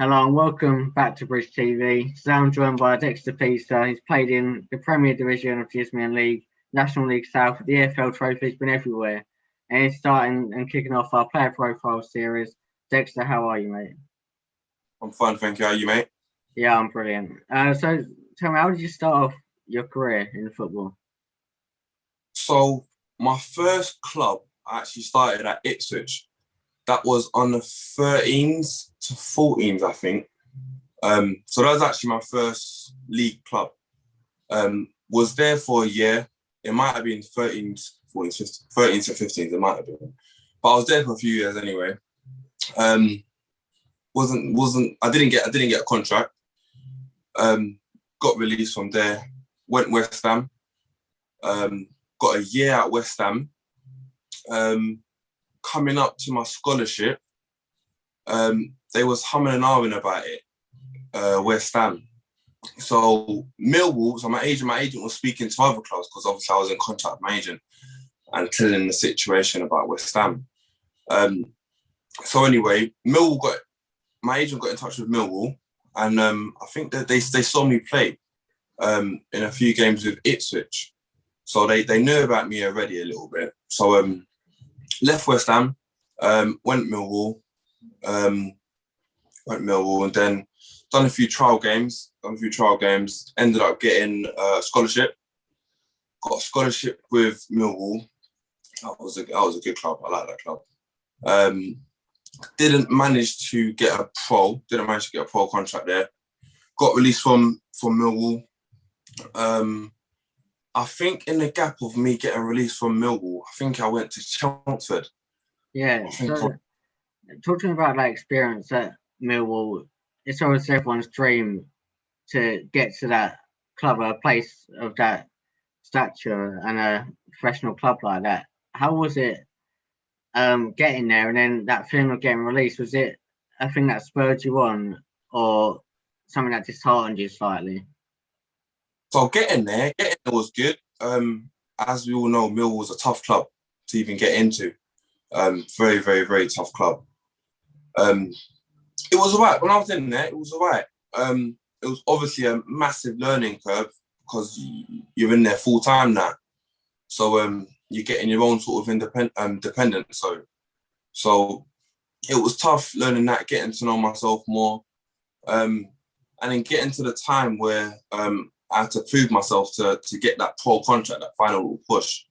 Hello and welcome back to Bridge TV. Today I'm joined by Dexter Peter. He's played in the Premier Division of the Isthmian League, National League South, the EFL Trophy. He's been everywhere. And he's starting and kicking off our player profile series. Dexter, how are you, mate? I'm fine, thank you. How are you, mate? Yeah, I'm brilliant. So tell me, how did you start off your career in football? So my first club, I actually started at Ipswich. That was on the 13s to 14s, I think. So that was actually my first league club. Was there for a year. It might have been 13s, 14s, 15s, 13s to 15s. It might have been, but I was there for a few years anyway. I didn't get a contract. Got released from there. Went West Ham. Got a year at West Ham. Coming up to my scholarship, they was humming and ahhing about it, West Ham. So Millwall, so my agent was speaking to other clubs because obviously I was in contact with my agent and telling the situation about West Ham. So anyway, my agent got in touch with Millwall, and I think that they saw me play in a few games with Ipswich. So they knew about me already a little bit. So left West Ham, went Millwall, and then done a few trial games, ended up getting a scholarship. Got a scholarship with Millwall. That was a good club. I like that club. Didn't manage to get a pro contract there. Got released from Millwall. I think in the gap of me getting released from Millwall, I think I went to Chelmsford. Yeah, so talking about that experience at Millwall, it's always everyone's dream to get to that club, a place of that stature and a professional club like that. How was it getting there and then that feeling of getting released? Was it a thing that spurred you on or something that disheartened you slightly? So getting there was good. As we all know, Millwall was a tough club to even get into. Very, very, very tough club. It was all right. When I was in there, it was all right. It was obviously a massive learning curve because you're in there full time now. So you're getting your own sort of independence. So it was tough learning that, getting to know myself more. And then getting to the time where I had to prove myself to get that pro contract, that final push.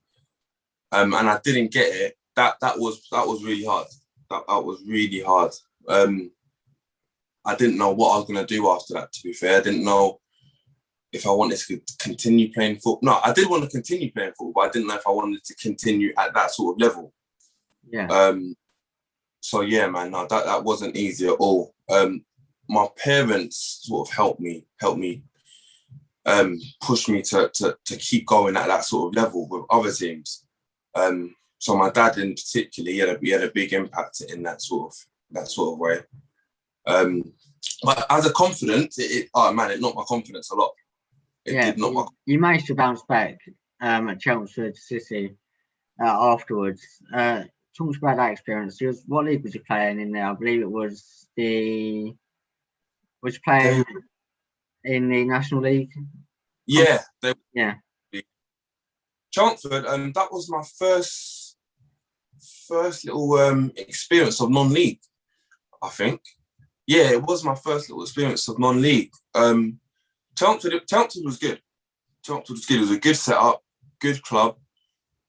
And I didn't get it. That was really hard. That was really hard. I didn't know what I was going to do after that, to be fair. I didn't know if I wanted to continue playing football. No, I did want to continue playing football, but I didn't know if I wanted to continue at that sort of level. Yeah. So yeah, man, no, that wasn't easy at all. My parents sort of helped me push me to keep going at that sort of level with other teams. So my dad in particular, he had a big impact in that sort of way. But as a confidence, it knocked my confidence a lot. You managed to bounce back at Chelmsford City afterwards. Talk about that experience. What league was you playing in there? I believe it was playing in the National League. Yeah, Chelmsford, that was my first little experience of non-league, I think. Yeah, it was my first little experience of non-league. Chelmsford was good. Chelmsford was good. It was a good setup, good club,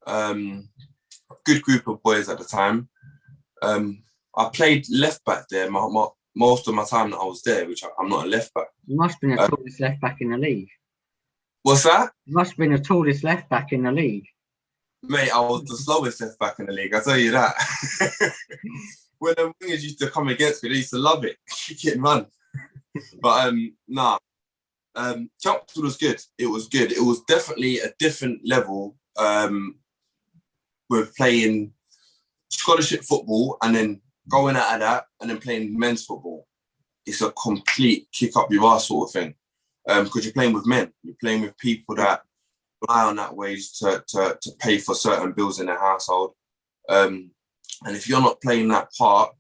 good group of boys at the time. I played left back there most of my time that I was there, which I'm not a left back. You must have been the tallest left back in the league. What's that? You must have been the tallest left back in the league. Mate, I was the slowest left back in the league, I'll tell you that. When the wingers used to come against me, they used to love it. Kick it and run. But Chelmsford was good. It was good. It was definitely a different level with playing scholarship football and then going out of that and then playing men's football. It's a complete kick up your ass sort of thing. Because you're playing with men. You're playing with people that rely on that wage to pay for certain bills in their household. And if you're not playing that part,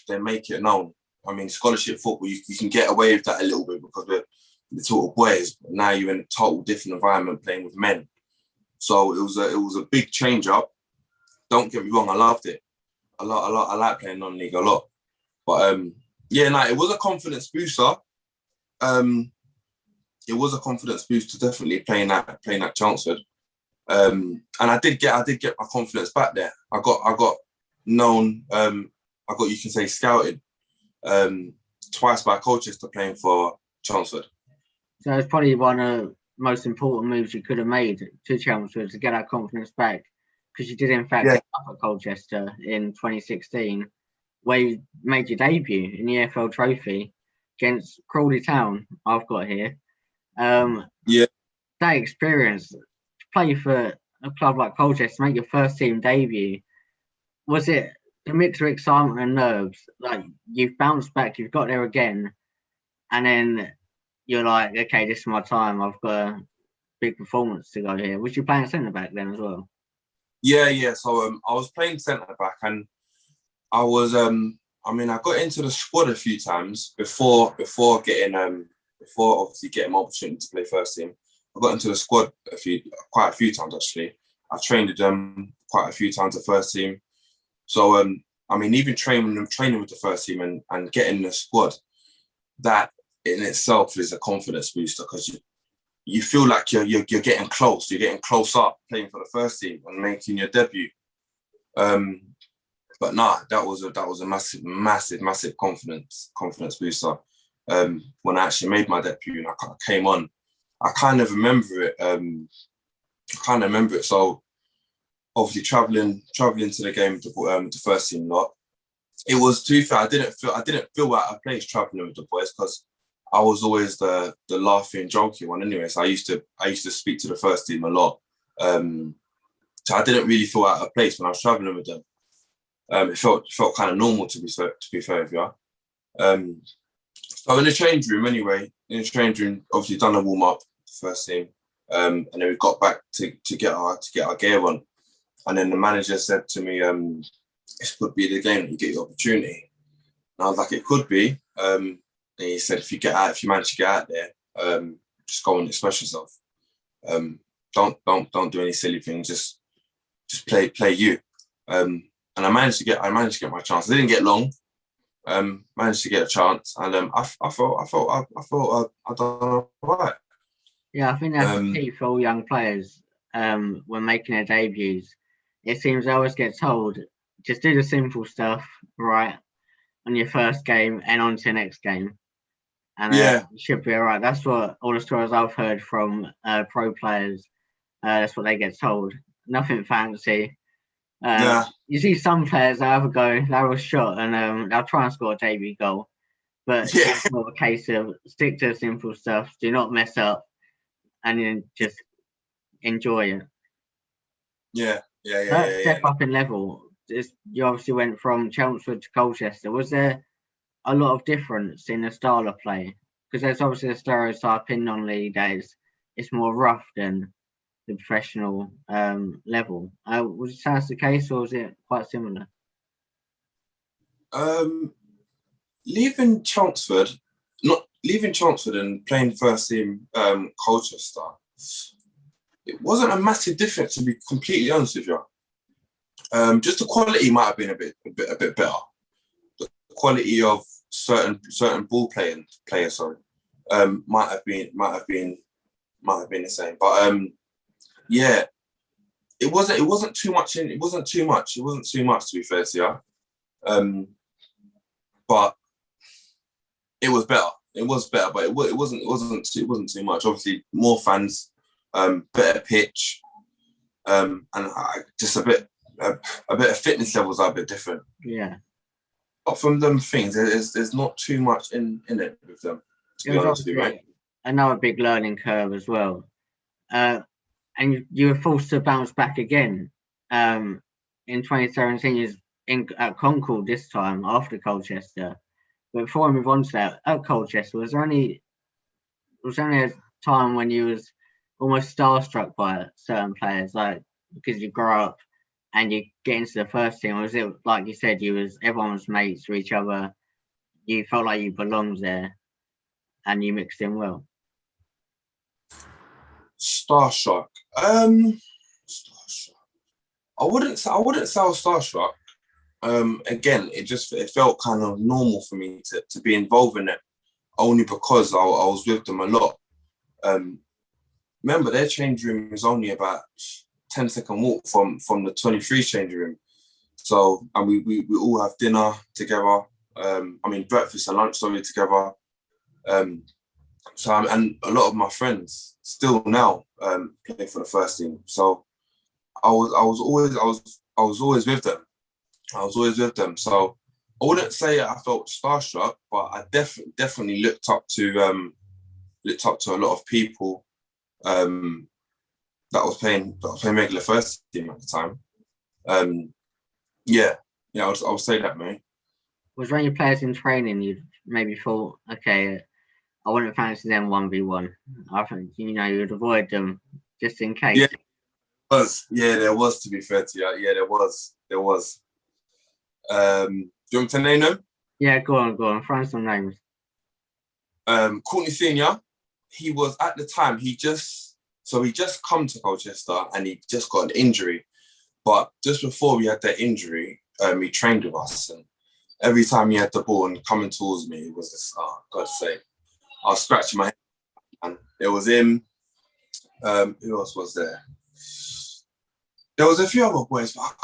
then make it known. I mean, scholarship football, you can get away with that a little bit because we're total boys. But now you're in a total different environment playing with men. So it was a big change up. Don't get me wrong, I loved it. A lot. I like playing non-league a lot. But it was a confidence booster. It was a confidence booster, definitely playing at Chelmsford. And I did get my confidence back there. I got known. I got, you can say, scouted twice by Colchester playing for Chelmsford. So it's probably one of the most important moves you could have made to Chelmsford to get that confidence back, because you did in fact get up at Colchester in 2016, where you made your debut in the EFL Trophy against Crawley Town. I've got here. That experience to play for a club like Colchester, make your first team debut, was it a mix of excitement and nerves? Like, you've bounced back, you've got there again, and then you're like, okay, this is my time. I've got a big performance to go here. Was you playing centre back then as well? Yeah. So I was playing centre back, and I was I got into the squad a few times before obviously getting my opportunity to play first team. I got into the squad quite a few times actually. I trained with them quite a few times the first team. So even training with the first team and getting the squad, that in itself is a confidence booster, because you feel like you're getting close. You're getting close up playing for the first team and making your debut. But nah, that was a massive confidence booster. When I actually made my debut and I came on, I kind of remember it. So obviously traveling to the game with the first team lot. It was, to be fair, I didn't feel out of place traveling with the boys, because I was always the laughing, joking one anyway. So I used to speak to the first team a lot. So I didn't really feel out of place when I was traveling with them. It felt kind of normal, to be fair with you. So in the change room, obviously done a warm up first team, and then we got back to get our gear on, and then the manager said to me, "This could be the game that you get your opportunity." And I was like, "It could be." And he said, "If you manage to get out there, just go and express yourself. Don't do any silly things. Just play you." And I managed to get my chance. I didn't get long. Managed to get a chance, and I thought I done all right. Yeah, I think that's key for all young players when making their debuts. It seems they always get told, just do the simple stuff right on your first game and on to the next game, and you should be all right. That's what all the stories I've heard from pro players. That's what they get told. Nothing fancy. You see some players, they have a shot, and they'll try and score a debut goal, but it's more a case of stick to the simple stuff, do not mess up, and then just enjoy it. Step up in level. You obviously went from Chelmsford to Colchester. Was there a lot of difference in the style of play? Because there's obviously a stereotype in non-league days. It's more rough than the professional level. Was that the case, or was it quite similar? Leaving Chelmsford and playing first team Colchester, it wasn't a massive difference, to be completely honest with you. Just the quality might have been a bit better. The quality of certain ball players, might have been the same. But it wasn't too much. It wasn't too much, to be fair to you. But it was better. It was better, but it wasn't too much. Obviously, more fans, better pitch, and just a bit of fitness levels are a bit different. Yeah. But from them things, there's not too much in it with them, to be honest with you, right? Another big learning curve as well. And you were forced to bounce back again. In 2017, at Concord this time after Colchester. But before I move on to that, at Colchester, was there only a time when you was almost starstruck by certain players, like because you grow up and you get into the first team? Or was it like you said, everyone was mates with each other? you felt like you belonged there and you mixed in well? Starstruck. Starstruck. I wouldn't say I was starstruck. Again, it felt kind of normal for me to be involved in it, only because I was with them a lot. Remember, their change room is only about 10-second walk from the 23 change room. So, and we all have dinner together. Breakfast and lunch together. And a lot of my friends still now play for the first team. So I was always with them. I was always with them. So I wouldn't say I felt starstruck, but I definitely looked up to a lot of people that was playing regular first team at the time. I would say that, mate. Was there any players in training you maybe thought, okay, I wouldn't fancy them 1v1? I think, you'd avoid them just in case. There was, to be fair to you. Yeah, there was. Do you want me to name them? Yeah, go on. Find some names. Courtney Senior, he was at the time, he just come to Colchester and he just got an injury. But just before we had that injury, he trained with us, and every time he had the ball and coming towards me, it was just, God's sake. I was scratching my head, and it was him. Who else was there? There was a few other boys, but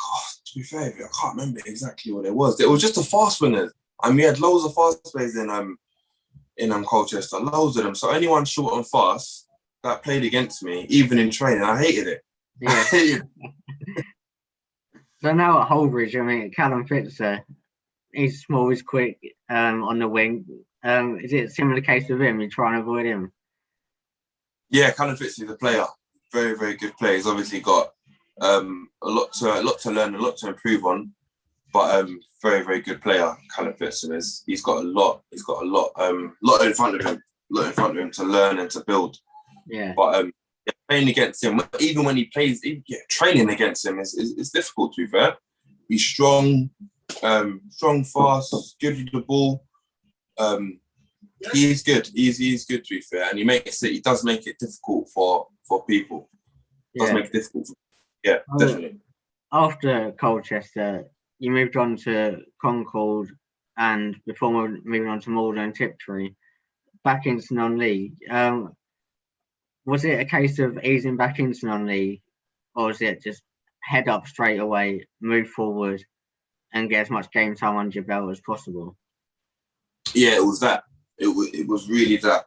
to be fair, I can't remember exactly what it was. It was just the fast winners, and we had loads of fast players in Colchester, loads of them. So anyone short and fast that played against me, even in training, I hated it. Yeah. I hated it. So now at Hullbridge, Callum Fitz, he's small, he's quick on the wing. Is it a similar case with him? You try and avoid him? Yeah, Callum Fitz is a player. Very, very good player. He's obviously got a lot to learn, a lot to improve on. But very, very good player, Callum Fitz. And he's got a lot in front of him to learn and to build. Yeah. But playing against him, even when he plays, training against him is difficult, to be fair. He's strong, fast, good with the ball. He's good. He's good, to be fair, and he does make it difficult for people. Yeah. Does make it difficult. Yeah, definitely. After Colchester, you moved on to Concord, and before moving on to Malden and Tiptree, back into non-league. Was it a case of easing back into non-league, or was it just head up straight away, move forward, and get as much game time under your belt as possible? Yeah, it was that. It was really that.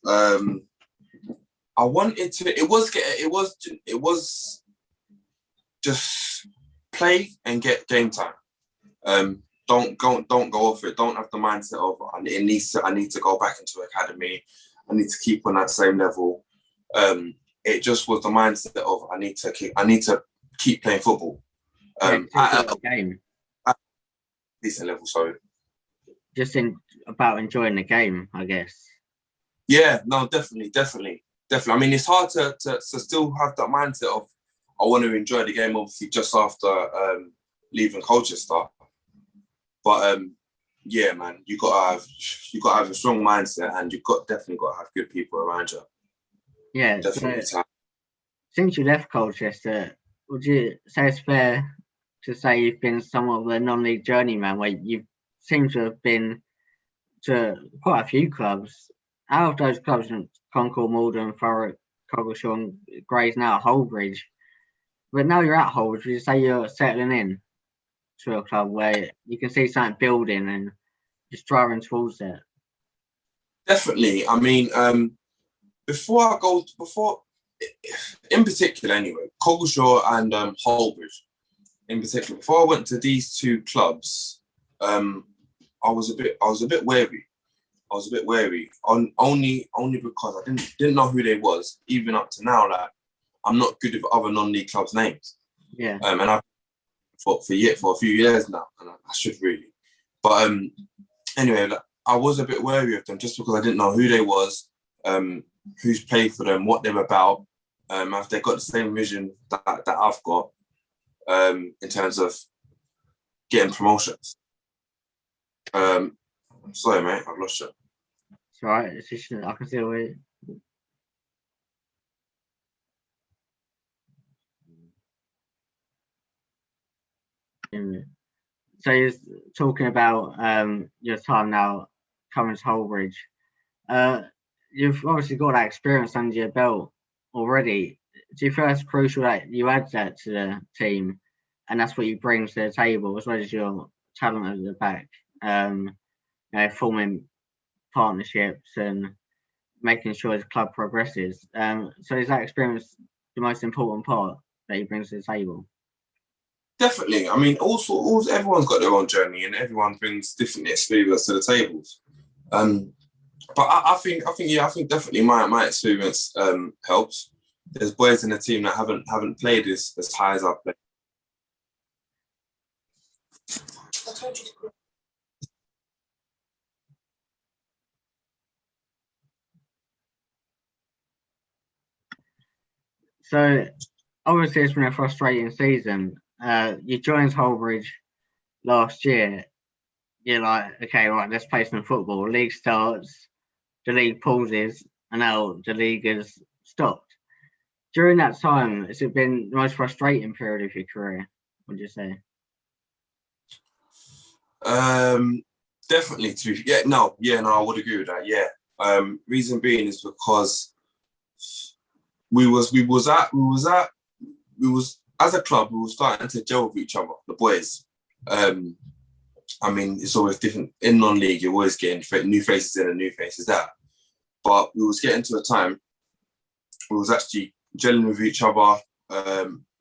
I wanted to. It was just play and get game time. Don't go off it. Don't have the mindset of I need to go back into academy. I need to keep on that same level. It just was the mindset of I need to keep playing football. At a game. At decent level, sorry. Just about enjoying the game, I guess. Yeah, no, definitely. I mean, it's hard to still have that mindset of I want to enjoy the game, obviously, just after leaving Colchester. But yeah, man, you gotta have a strong mindset, and definitely got to have good people around you. Yeah, definitely. So, since you left Colchester, would you say it's fair to say you've been somewhat of a non-league journeyman, where you seem to have been to quite a few clubs? Out of those clubs, Concord, Malden, Thurrock, Colchester, and Grays, now at Hullbridge. But now you're at Hullbridge, would you say you're settling in to a club where you can see something building and just driving towards it? Definitely. I mean, in particular anyway, Colchester and Hullbridge, in particular, before I went to these two clubs, I was a bit wary. Only because I didn't know who they was, even up to now. Like, I'm not good with other non-league clubs' names. Yeah. And I've for a few years now, and I should really. But anyway, like, I was a bit wary of them just because I didn't know who they was, who's played for them, what they're about, if they got the same vision that I've got, in terms of getting promotions. Sorry, mate, I've lost you. It's all right. It's just, I can still hear you. So you're talking about your time now coming to Hullbridge. You've obviously got that experience under your belt already. Do you feel it's crucial that you add that to the team, and that's what you bring to the table, as well as your talent at the back, forming partnerships and making sure the club progresses? So is that experience the most important part that you bring to the table? Definitely. I mean, also everyone's got their own journey, and everyone brings different experience to the tables. But I think definitely my experience helps. There's boys in the team that haven't played as high as I've played. I told you to. So obviously it's been a frustrating season. You joined Hullbridge last year. You're like, okay, right, let's play some football. League starts, the league pauses, and now the league has stopped. During that time, has it been the most frustrating period of your career? Would you say? Definitely. I would agree with that. Yeah. Reason being is because we was as a club, we were starting to gel with each other, the boys. I mean, it's always different in non-league. You're always getting new faces in and new faces out. But we was getting to a time we was actually gelling with each other,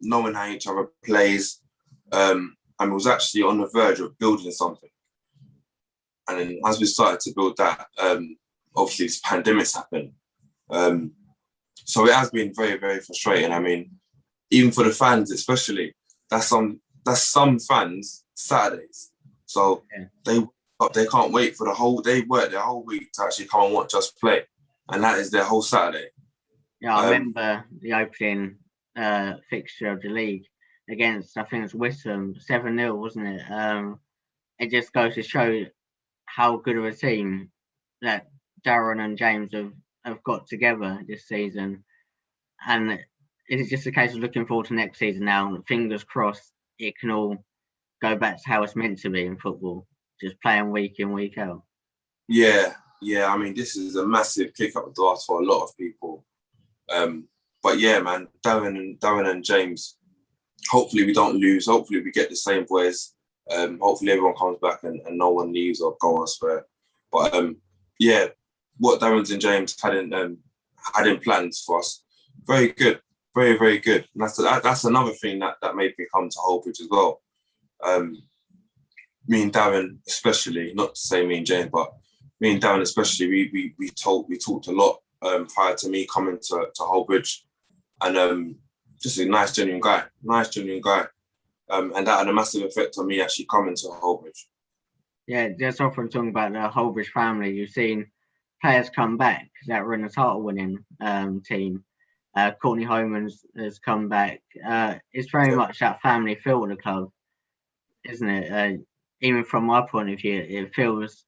knowing how each other plays, and we was actually on the verge of building something. And then as we started to build that, obviously this pandemic's happened. So it has been very, very frustrating. I mean, even for the fans, especially, that's some fans Saturdays. So they can't wait for they work their whole week to actually come and watch us play. And that is their whole Saturday. Yeah, I remember the opening fixture of the league against, I think it's Wickham, 7-0, wasn't it? It just goes to show how good of a team that Darren and James have got together this season. And it's just a case of looking forward to next season now. And fingers crossed it can all go back to how it's meant to be in football, just playing week in, week out. Yeah. I mean, this is a massive kick up the arse for a lot of people. But yeah, man, Darren and James, hopefully we don't lose. Hopefully we get the same boys. Hopefully everyone comes back and no one leaves or goes elsewhere. But yeah, what Darren and James had in plans for us, very good, very, very good. And that's another thing that made me come to Hullbridge as well. Me and Darren especially, not to say me and James, but me and Darren especially, we talked a lot prior to me coming to Hullbridge, and just a nice genuine guy. And that had a massive effect on me actually coming to Hullbridge. Yeah, just often talking about the Hullbridge family. You've seen players come back that were in the title-winning team. Courtney Homans has come back. It's very much that family feel of the club, isn't it? Even from my point of view, it feels,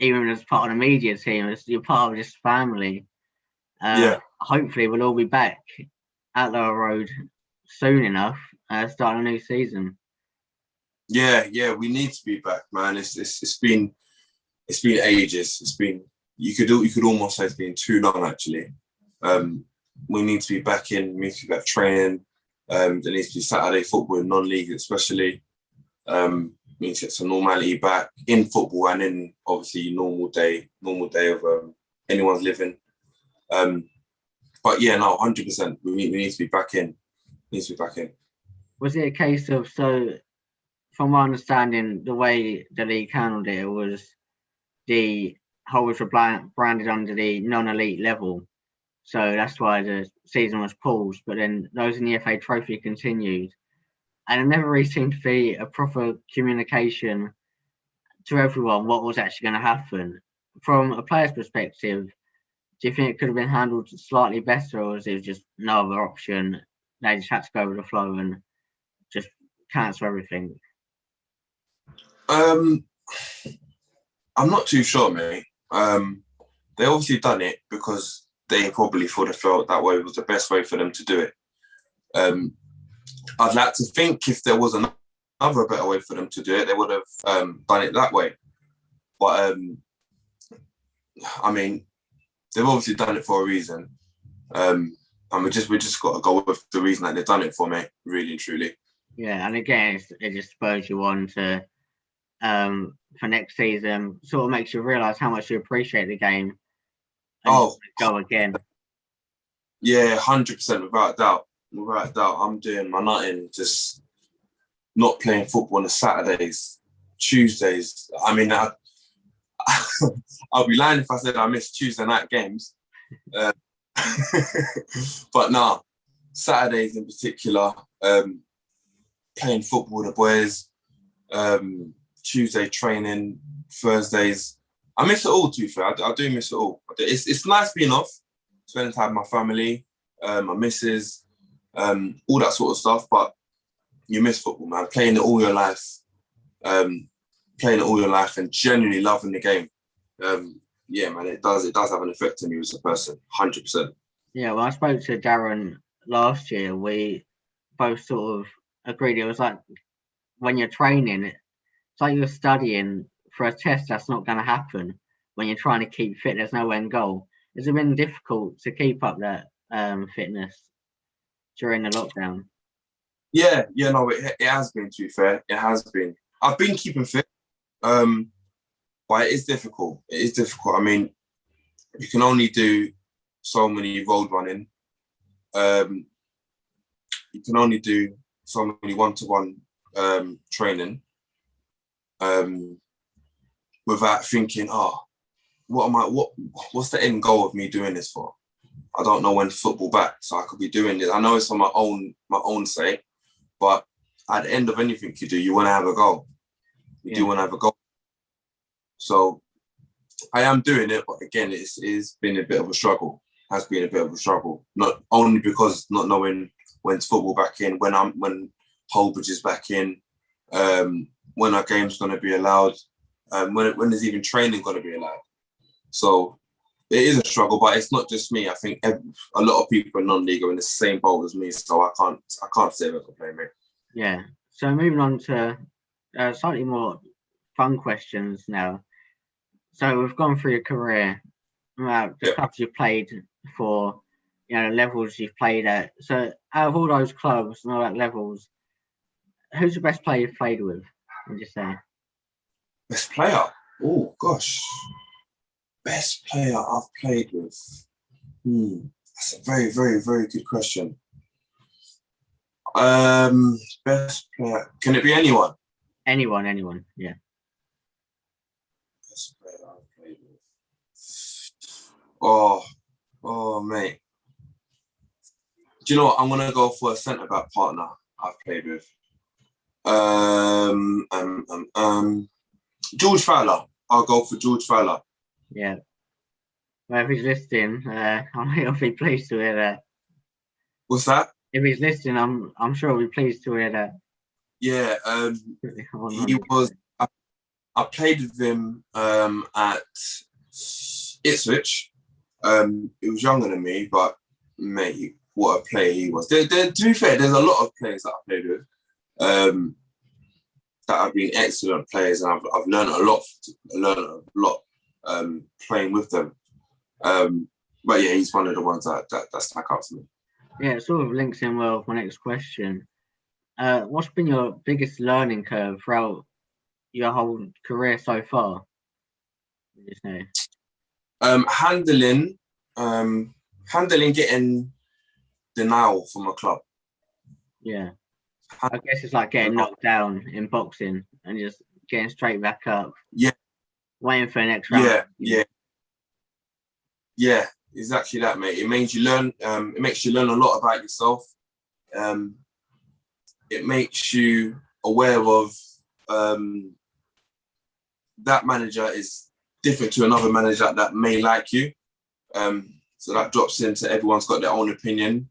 even as part of the media team, you're part of this family. Hopefully, we'll all be back at the road soon enough, starting a new season. Yeah, we need to be back, man. It's been ages. It's been, you could almost say it's been too long actually. We need to be back in. We need to be back training. There needs to be Saturday football in non-league, especially. We need to get some normality back in football and in obviously normal day of anyone's living. But yeah, no, 100%. We need to be back in. Was it a case of, so from my understanding, the way the league handled it was the Hullbridge were branded under the non-elite level, so that's why the season was paused. But then those in the FA Trophy continued, and it never really seemed to be a proper communication to everyone what was actually going to happen. From a player's perspective, do you think it could have been handled slightly better, or was it just no other option? They just had to go with the flow and just cancel everything. I'm not too sure, mate. They obviously done it because they probably thought it felt that way was the best way for them to do it. I'd like to think if there was another better way for them to do it, they would have done it that way. But I mean, they've obviously done it for a reason, and we just got to go with the reason that they've done it for, mate. Really and truly. Yeah, and again, it just spurs you on to for next season. Sort of makes you realise how much you appreciate the game. And go again. Yeah, 100%, without a doubt. Without a doubt, I'm doing my nutting, just not playing football on the Saturdays, Tuesdays. I mean, I'll be lying if I said I miss Tuesday night games. But nah, Saturdays in particular, playing football with the boys, Tuesday training, Thursdays. I miss it all, to be fair. I do miss it all. It's nice being off, spending time with my family, my missus, all that sort of stuff. But you miss football, man. Playing it all your life, and genuinely loving the game. Yeah, man, it does have an effect on you as a person, 100%. Yeah, well, I spoke to Darren last year. We both sort of agreed. It was like when you're training, it's like you're studying for a test that's not going to happen. When you're trying to keep fit, there's no end goal. Has it been difficult to keep up that fitness during the lockdown? Yeah, no, it has been, to be fair. It has been. I've been keeping fit, but it is difficult. It is difficult. I mean, you can only do so many road running. You can only do so many one-to-one training without thinking, what's the end goal of me doing this for? I don't know when football back, so I could be doing this. I know it's for my own sake, but at the end of anything you do, you want to have a goal. You do want to have a goal. So I am doing it, but again, it's been a bit of a struggle. Has been a bit of a struggle. Not only because not knowing when's football back in, when Hullbridge is back in, when our game's going to be allowed, when there's even training going to be allowed. So it is a struggle, but it's not just me. I think a lot of people in non-league are in the same boat as me, so I can't say I can play, mate. Yeah. So moving on to slightly more fun questions now. So we've gone through your career, the clubs you've played for, levels you've played at. So out of all those clubs and all that levels, who's the best player you've played with, would you say? Best player? Oh, gosh. Best player I've played with? That's a very, very, very good question. Best player. Can it be anyone? Anyone, yeah. Best player I've played with. Oh, mate. Do you know what? I'm gonna go for a centre-back partner I've played with. George Fowler. I'll go for George Fowler. Yeah. Well, if he's listening, he'll be pleased to hear that. What's that? If he's listening, I'm sure he'll be pleased to hear that. Yeah. He was. I played with him at Ipswich. He was younger than me, but mate, what a player he was. To be fair, there's a lot of players that I played with that have been excellent players, and I've learned a lot playing with them. But yeah, he's one of the ones that stuck out to me. Yeah, it sort of links in well with my next question. What's been your biggest learning curve throughout your whole career so far? Would you say? Handling getting denial from a club. Yeah. I guess it's like getting knocked down in boxing and just getting straight back up. Yeah. Waiting for the next round. Yeah, exactly that, mate. It makes you learn. It makes you learn a lot about yourself. It makes you aware of that manager is different to another manager that may like you. So that drops into everyone's got their own opinion.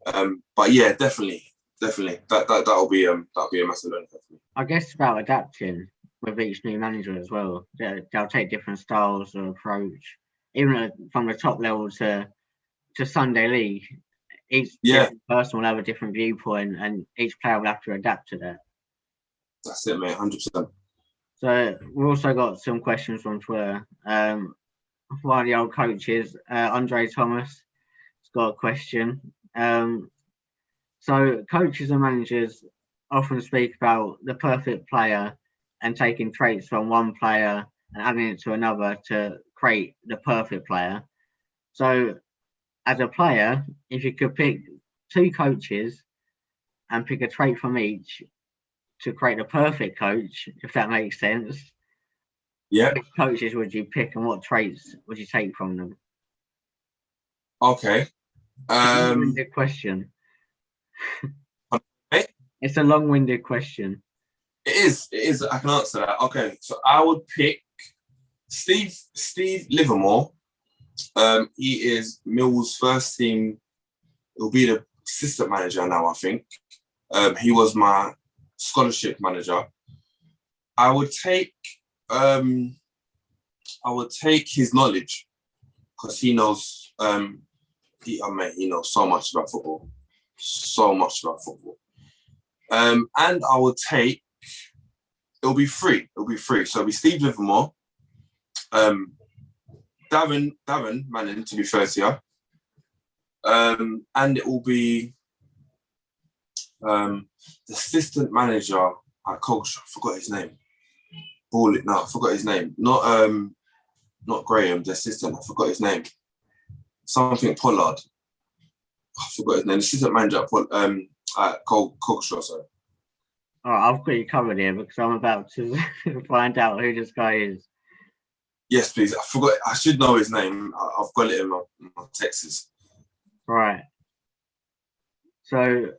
But yeah, definitely. That'll be a massive learning for me. I guess it's about adapting. with each new manager as well. They'll take different styles of approach, even from the top level to Sunday League. Each different person will have a different viewpoint, and each player will have to adapt to that. That's it, mate. 100%. So we've also got some questions from Twitter. One of the old coaches, Andre Thomas, has got a question. So coaches and managers often speak about the perfect player and taking traits from one player and adding it to another to create the perfect player. So as a player, if you could pick two coaches and pick a trait from each to create the perfect coach, if that makes sense. Yeah. Which coaches would you pick and what traits would you take from them? Okay. Long-winded question. Okay. It's a long-winded question. It is. I can answer that. Okay. So I would pick Steve Livermore. He is Millwall's first team. He'll be the assistant manager now, I think. He was my scholarship manager. I would take his knowledge because he knows he knows so much about football. And I would take, it'll be free. So it'll be Steve Livermore, Darren Manning, to be fair to you. And it will be the assistant manager at Colchester. I forgot his name. I forgot his name. Not Graham, the assistant. I forgot his name. Something Pollard. I forgot his name. The assistant manager at Colchester. Sorry. All right, I've got you covered here because I'm about to find out who this guy is. Yes, please. I forgot. I should know his name. I've got it in my texts. Right. So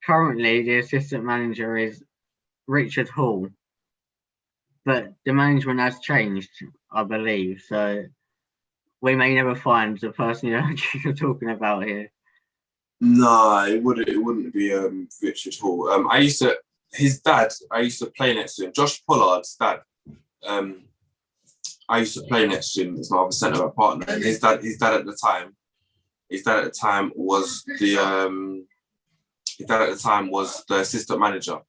currently, the assistant manager is Richard Hall, but the management has changed, I believe. So we may never find the person you're talking about here. No, it wouldn't be Richard Hall. I used to play next to him. Josh Pollard's dad. I used to play next to him as my other centre-back partner. And his dad at the time was the assistant manager.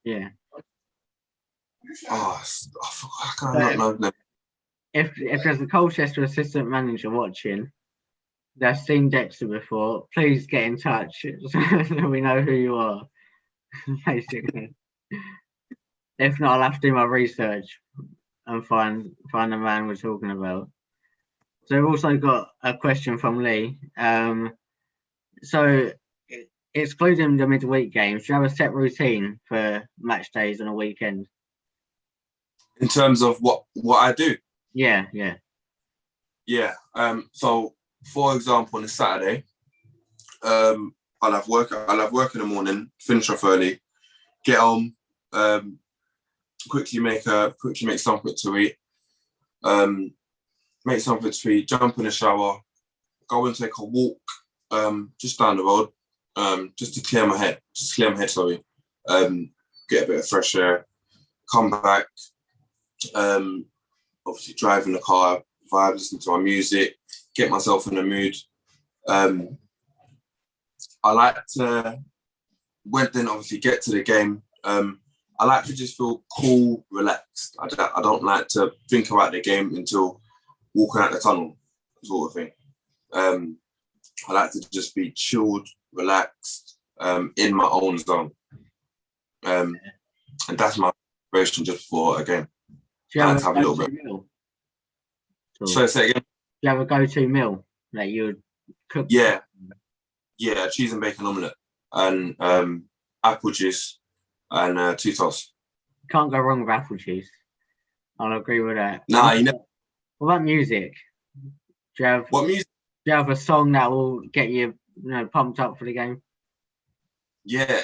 Yeah. Oh, I can't not know. If there's a Colchester assistant manager watching that's seen Dexter before, please get in touch so we know who you are. Basically. If not, I'll have to do my research and find the man we're talking about. So we've also got a question from Lee. So excluding the midweek games, do you have a set routine for match days on a weekend? In terms of what I do? Yeah. So for example, on a Saturday, I'll have work in the morning, finish off early, get home, quickly make something to eat, jump in the shower, go and take a walk, just down the road, just to clear my head, sorry, get a bit of fresh air, come back, obviously drive in the car, vibe, listen to my music, get myself in the mood. I like to, then obviously get to the game. I like to just feel cool, relaxed. I don't like to think about the game until walking out the tunnel, sort of thing. I like to just be chilled, relaxed, in my own zone. And that's my inspiration just for a game. Do you have a go-to meal? So say again. Do you have a go-to meal that you would cook? Yeah, cheese and bacon omelette and apple juice and 2 toasts. Can't go wrong with apple juice. I'll agree with that. Nah, you know. What about music? Do you have what music? Do you have a song that will get you, pumped up for the game? Yeah.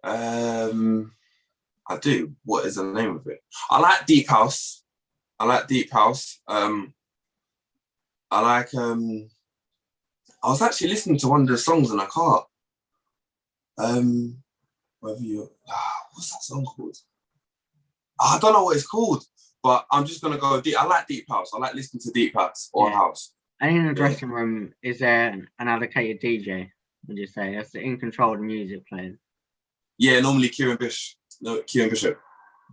I do. What is the name of it? I like deep house. I was actually listening to one of the songs in a car. What's that song called? I don't know what it's called, but I'm just gonna go deep. I like deep house. I like listening to deep house or house. And in the dressing room, is there an allocated DJ? Would you say that's in control of the music playing? Yeah, normally Kieran Bishop.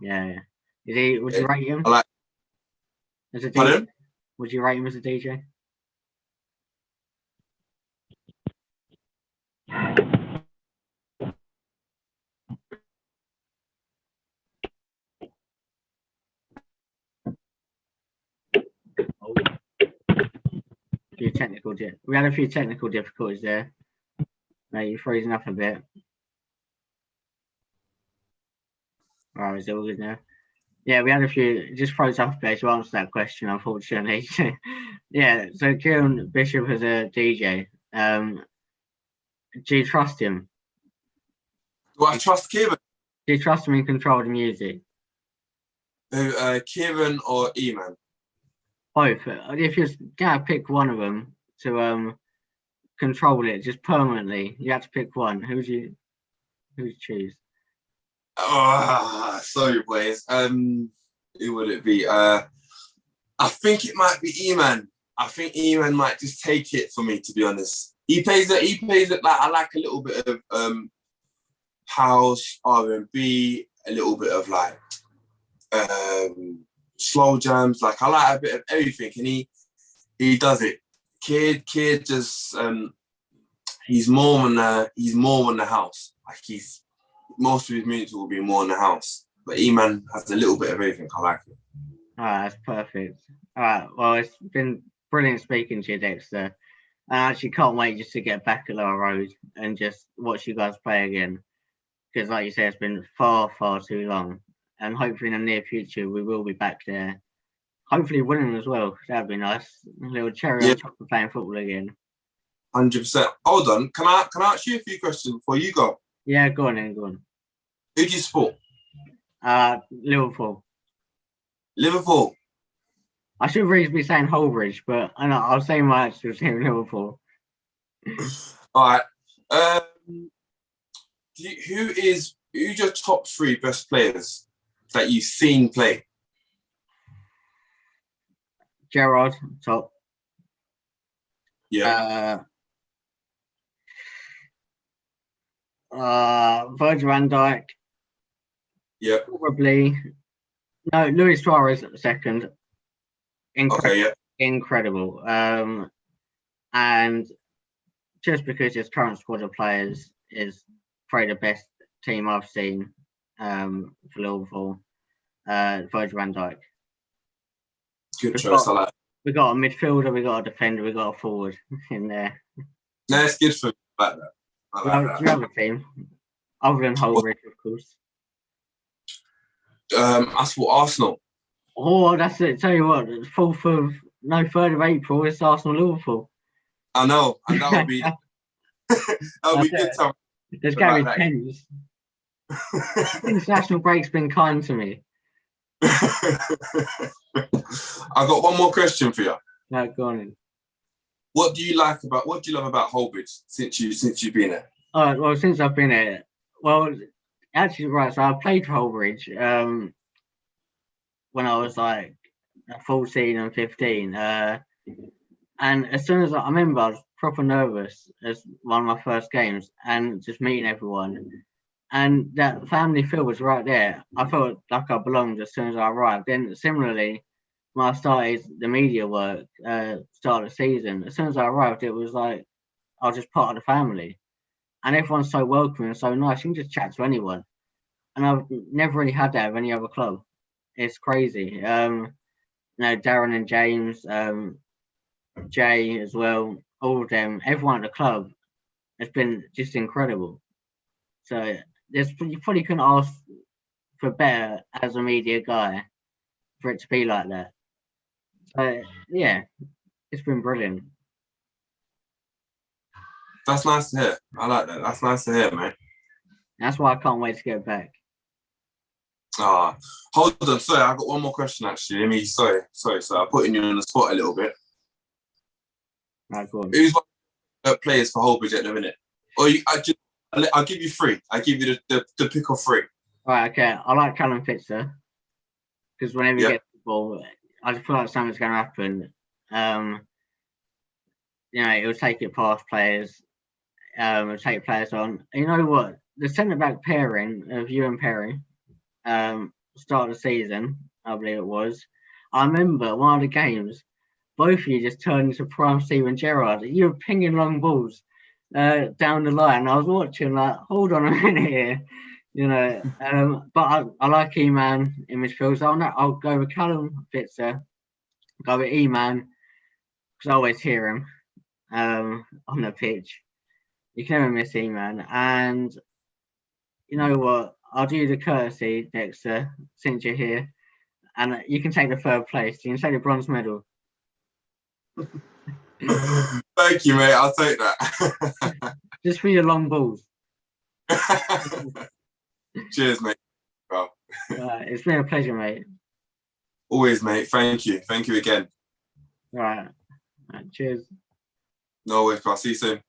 Yeah. Is he? Would you rate him? I like. As a DJ? Pardon? Would you rate him as a DJ? We had a few technical difficulties there. Mate, you're freezing up a bit. Right, is it all good now? Yeah, we had a few. It just froze up a bit to answer that question, unfortunately. Yeah, so Kieran Bishop as a DJ. Do you trust him? Do I trust Kieran? Do you trust him in control of the music? Kieran or E-Man? Both. If you're gonna pick one of them to control it just permanently, you have to pick one. Who'd you choose? Sorry, boys. Who would it be? I think it might be E-Man. I think E-Man might just take it for me, to be honest. He plays it like I like a little bit of house, R&B, a little bit of like slow jams. Like I like a bit of everything, and he does it. Kid just he's more on the house. Like most of his music will be more in the house. But E-Man has a little bit of everything. I like it. All right, that's perfect. All right, well, it's been brilliant speaking to you, Dexter. I actually can't wait just to get back at Lower Road and just watch you guys play again. Because like you said, it's been far, far too long. And hopefully in the near future, we will be back there. Hopefully winning as well. That'd be nice. A little cherry on top of playing football again. 100%. Hold on. Can I ask you a few questions before you go? Yeah, go on then, go on. Who do you support? Liverpool. Liverpool. I should really be saying Hullbridge, but I'll say my actual team, Liverpool. All right. Who's your top 3 best players that you've seen play? Gerrard, top. Yeah. Virgil van Dijk. Yeah. Probably. No, Luis Suarez second. Incredible. And just because his current squad of players is probably the best team I've seen for Liverpool, Virgil van Dijk. Good choice. I like. We got a midfielder, we got a defender, we got a forward in there. No, it's good for me. I like that. Do you have a team other than Hullbridge, of course? I support Arsenal. Oh, that's it. Tell you what, 3rd of April, it's Arsenal-Liverpool. I know, and that would be good time. There's going to be tense. International break's been kind to me. I got one more question for you. No, go on in. What do you love about Hullbridge since you've been there? Well, since I've been here, actually, right. So I played for Hullbridge when I was like 14 and 15. And as soon as I remember, I was proper nervous as one of my first games and just meeting everyone. And that family feel was right there. I felt like I belonged as soon as I arrived. Then similarly, when I started the media work, start of the season, as soon as I arrived, it was like I was just part of the family. And everyone's so welcoming and so nice. You can just chat to anyone. And I've never really had that with any other club. It's crazy. Darren and James, Jay as well, all of them, everyone at the club has been just incredible. So you probably couldn't ask for better as a media guy for it to be like that. So yeah, it's been brilliant. That's nice to hear. I like that. That's nice to hear, man. That's why I can't wait to get back. Hold on. Sorry, I got one more question actually. Sorry. I'm putting you on the spot a little bit. Right, go on. Who's one of the players for Hullbridge at the minute? Or I'll give you 3. I give you the pick of 3. Right, okay. I like Callum Pitzer. because whenever you Yeah. get the ball, I just feel like something's going to happen. It will take it past players. It will take players on. You know what? The centre-back pairing of you and Perry, start of the season, I believe it was. I remember one of the games, both of you just turned into prime Steven Gerrard. You were pinging long balls down the line. I was watching, like, hold on a minute here, but I like E-Man in midfield, so I'll go with Callum Fitzer, go with E-Man, because I always hear him on the pitch. You can never miss E-Man. And you know what? I'll do the courtesy, Dexter, since you're here, and you can take the third place. You can take the bronze medal. Thank you, mate. I'll take that. Just for your long balls. Cheers, mate. Bro. It's been a pleasure, mate. Always, mate. Thank you. Thank you again. Right. Cheers. No worries, bro. See you soon.